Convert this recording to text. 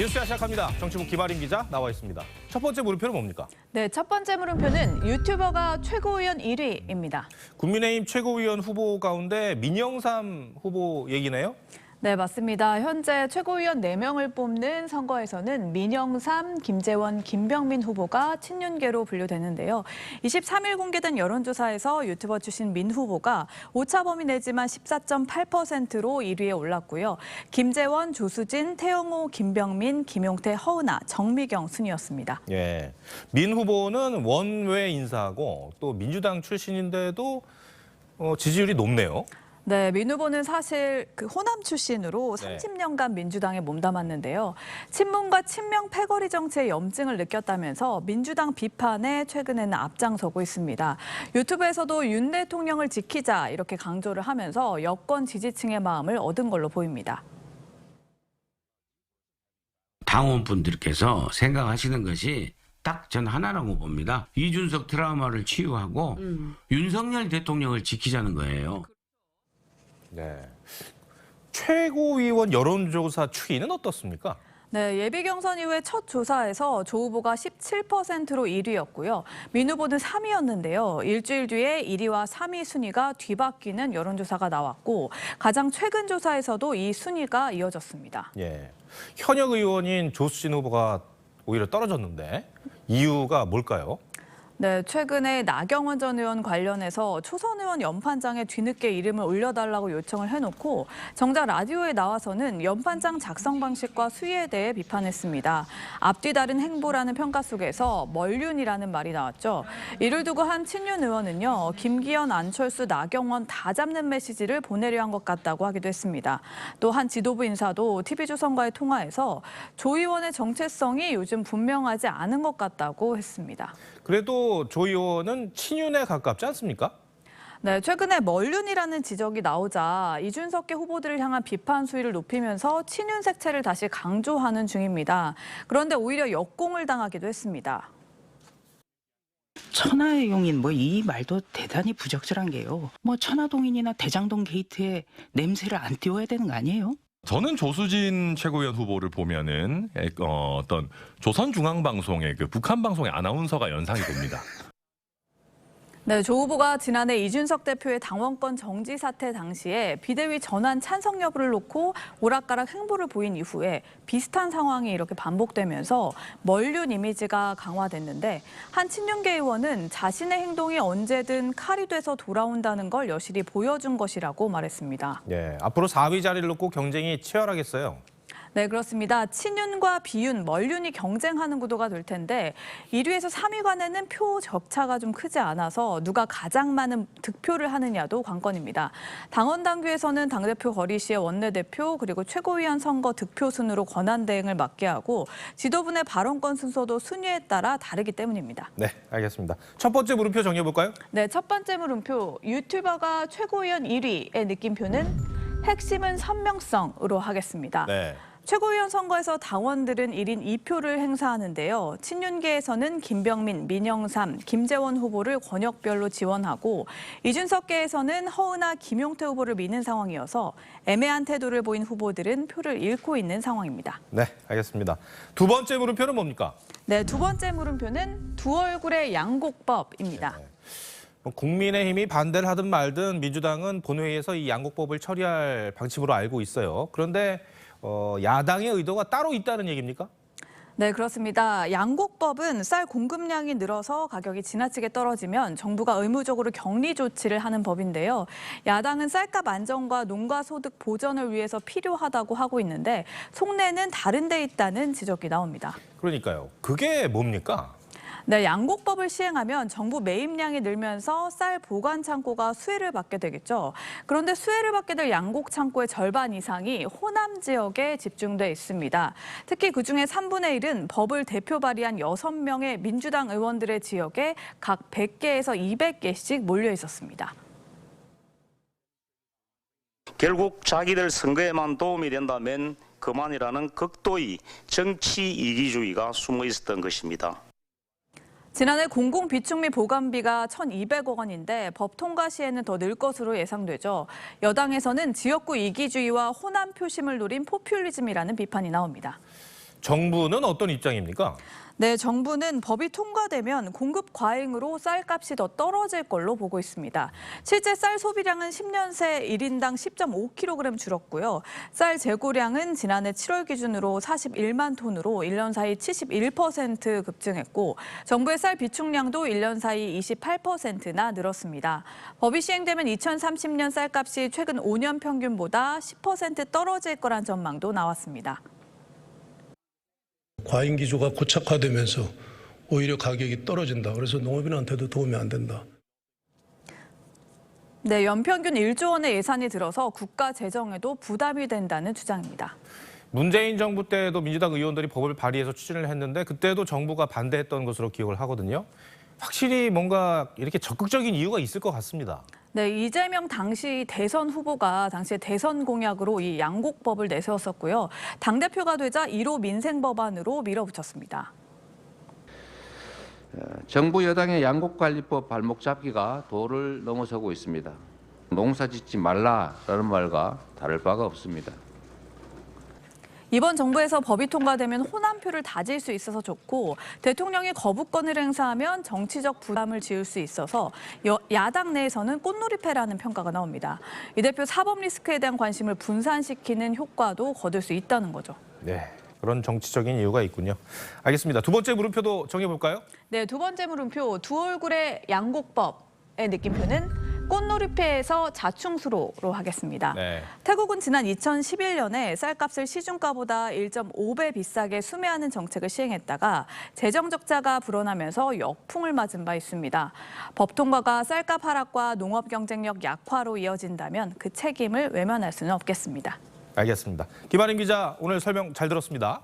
뉴스야 시작합니다. 정치부 김아림 기자 나와 있습니다. 첫 번째 물음표는 뭡니까? 네, 첫 번째 물음표는 유튜버가 최고위원 1위입니다. 국민의힘 최고위원 후보 가운데 민영삼 후보 얘기네요? 네, 맞습니다. 현재 최고위원 4명을 뽑는 선거에서는 민영삼, 김재원, 김병민 후보가 친윤계로 분류되는데요. 23일 공개된 여론조사에서 유튜버 출신 민 후보가 오차 범위 내지만 14.8%로 1위에 올랐고요. 김재원, 조수진, 태영호, 김병민, 김용태, 허은하, 정미경 순이었습니다. 예, 민 후보는 원외 인사고 또 민주당 출신인데도 지지율이 높네요. 네, 민 후보는 사실 호남 출신으로 네. 30년간 민주당에 몸담았는데요. 친문과 친명 패거리 정치의 염증을 느꼈다면서 민주당 비판에 최근에는 앞장서고 있습니다. 유튜브에서도 윤 대통령을 지키자 이렇게 강조를 하면서 여권 지지층의 마음을 얻은 걸로 보입니다. 당원분들께서 생각하시는 것이 딱 전 하나라고 봅니다. 이준석 트라우마를 치유하고 윤석열 대통령을 지키자는 거예요. 네. 최고위원 여론조사 추이는 어떻습니까? 네, 예비 경선 이후에 첫 조사에서 조 후보가 17%로 1위였고요. 민 후보는 3위였는데요. 일주일 뒤에 1위와 3위 순위가 뒤바뀌는 여론조사가 나왔고 가장 최근 조사에서도 이 순위가 이어졌습니다. 예, 현역 의원인 조수진 후보가 오히려 떨어졌는데 이유가 뭘까요? 네, 최근에 나경원 전 의원 관련해서 초선 의원 연판장에 뒤늦게 이름을 올려달라고 요청을 해놓고 정작 라디오에 나와서는 연판장 작성 방식과 수위에 대해 비판했습니다. 앞뒤 다른 행보라는 평가 속에서 멀륜이라는 말이 나왔죠. 이를 두고 한 친윤 의원은요, 김기현, 안철수, 나경원 다 잡는 메시지를 보내려 한 것 같다고 하기도 했습니다. 또 한 지도부 인사도 TV조선과의 통화에서 조 의원의 정체성이 요즘 분명하지 않은 것 같다고 했습니다. 그래도 조 의원은 친윤에 가깝지 않습니까? 네, 최근에 멀륜이라는 지적이 나오자 이준석계 후보들을 향한 비판 수위를 높이면서 친윤 색채를 다시 강조하는 중입니다. 그런데 오히려 역공을 당하기도 했습니다. 천하의 용인 이 말도 대단히 부적절한 게요. 천하동인이나 대장동 게이트에 냄새를 안 띄워야 되는 거 아니에요? 저는 조수진 최고위원 후보를 보면은 어떤 조선중앙방송의 북한 방송의 아나운서가 연상이 됩니다. 네, 조 후보가 지난해 이준석 대표의 당원권 정지 사태 당시에 비대위 전환 찬성 여부를 놓고 오락가락 행보를 보인 이후에 비슷한 상황이 이렇게 반복되면서 멀륜 이미지가 강화됐는데 한 친윤계 의원은 자신의 행동이 언제든 칼이 돼서 돌아온다는 걸 여실히 보여준 것이라고 말했습니다. 예, 앞으로 4위 자리를 놓고 경쟁이 치열하겠어요. 네, 그렇습니다. 친윤과 비윤, 멀륜이 경쟁하는 구도가 될 텐데 1위에서 3위 간에는 표 격차가 좀 크지 않아서 누가 가장 많은 득표를 하느냐도 관건입니다. 당원 당규에서는 당대표 거리 시에 원내대표 그리고 최고위원 선거 득표 순으로 권한 대행을 맡게 하고 지도부 내 발언권 순서도 순위에 따라 다르기 때문입니다. 네, 알겠습니다. 첫 번째 물음표 정해볼까요? 네, 첫 번째 물음표, 유튜버가 최고위원 1위의 느낌표는 핵심은 선명성으로 하겠습니다. 네. 최고위원 선거에서 당원들은 1인 2표를 행사하는데요. 친윤계에서는 김병민, 민영삼, 김재원 후보를 권역별로 지원하고 이준석계에서는 허은하, 김용태 후보를 미는 상황이어서 애매한 태도를 보인 후보들은 표를 잃고 있는 상황입니다. 네, 알겠습니다. 두 번째 물음표는 뭡니까? 네, 두 번째 물음표는 두 얼굴의 양곡법입니다. 국민의힘이 반대를 하든 말든 민주당은 본회의에서 이 양곡법을 처리할 방침으로 알고 있어요. 그런데 야당의 의도가 따로 있다는 얘기입니까? 네, 그렇습니다. 양곡법은 쌀 공급량이 늘어서 가격이 지나치게 떨어지면 정부가 의무적으로 격리 조치를 하는 법인데요. 야당은 쌀값 안정과 농가 소득 보전을 위해서 필요하다고 하고 있는데 속내는 다른 데 있다는 지적이 나옵니다. 그러니까요. 그게 뭡니까? 네, 양곡법을 시행하면 정부 매입량이 늘면서 쌀 보관 창고가 수혜를 받게 되겠죠. 그런데 수혜를 받게 될 양곡 창고의 절반 이상이 호남 지역에 집중돼 있습니다. 특히 그중에 3분의 1은 법을 대표 발의한 6명의 민주당 의원들의 지역에 각 100개에서 200개씩 몰려 있었습니다. 결국 자기들 선거에만 도움이 된다면 그만이라는 극도의 정치 이기주의가 숨어 있었던 것입니다. 지난해 공공비축미 보관비가 1,200억 원인데 법 통과 시에는 더 늘 것으로 예상되죠. 여당에서는 지역구 이기주의와 호남 표심을 노린 포퓰리즘이라는 비판이 나옵니다. 정부는 어떤 입장입니까? 네, 정부는 법이 통과되면 공급 과잉으로 쌀값이 더 떨어질 걸로 보고 있습니다. 실제 쌀 소비량은 10년 새 1인당 10.5kg 줄었고요. 쌀 재고량은 지난해 7월 기준으로 41만 톤으로 1년 사이 71% 급증했고 정부의 쌀 비축량도 1년 사이 28%나 늘었습니다. 법이 시행되면 2030년 쌀값이 최근 5년 평균보다 10% 떨어질 거란 전망도 나왔습니다. 과잉 기조가 고착화되면서 오히려 가격이 떨어진다. 그래서 농업인한테도 도움이 안 된다. 네, 연평균 1조 원의 예산이 들어서 국가 재정에도 부담이 된다는 주장입니다. 문재인 정부 때도 민주당 의원들이 법을 발의해서 추진을 했는데 그때도 정부가 반대했던 것으로 기억을 하거든요. 확실히 뭔가 이렇게 적극적인 이유가 있을 것 같습니다. 네, 이재명 당시 대선 후보가 당시에 대선 공약으로 이 양곡법을 내세웠었고요. 당대표가 되자 1호 민생법안으로 밀어붙였습니다. 정부 여당의 양곡관리법 발목 잡기가 도를 넘어서고 있습니다. 농사 짓지 말라라는 말과 다를 바가 없습니다. 이번 정부에서 법이 통과되면 호남표를 다질 수 있어서 좋고 대통령이 거부권을 행사하면 정치적 부담을 지을 수 있어서 야당 내에서는 꽃놀이패라는 평가가 나옵니다. 이 대표 사법 리스크에 대한 관심을 분산시키는 효과도 거둘 수 있다는 거죠. 네, 그런 정치적인 이유가 있군요. 알겠습니다. 두 번째 물음표도 정해볼까요? 네, 두 번째 물음표 두 얼굴의 양곡법의 느낌표는 꽃놀이패에서 자충수로로 하겠습니다. 네. 태국은 지난 2011년에 쌀값을 시중가보다 1.5배 비싸게 수매하는 정책을 시행했다가 재정 적자가 불어나면서 역풍을 맞은 바 있습니다. 법 통과가 쌀값 하락과 농업 경쟁력 약화로 이어진다면 그 책임을 외면할 수는 없겠습니다. 알겠습니다. 김아림 기자 오늘 설명 잘 들었습니다.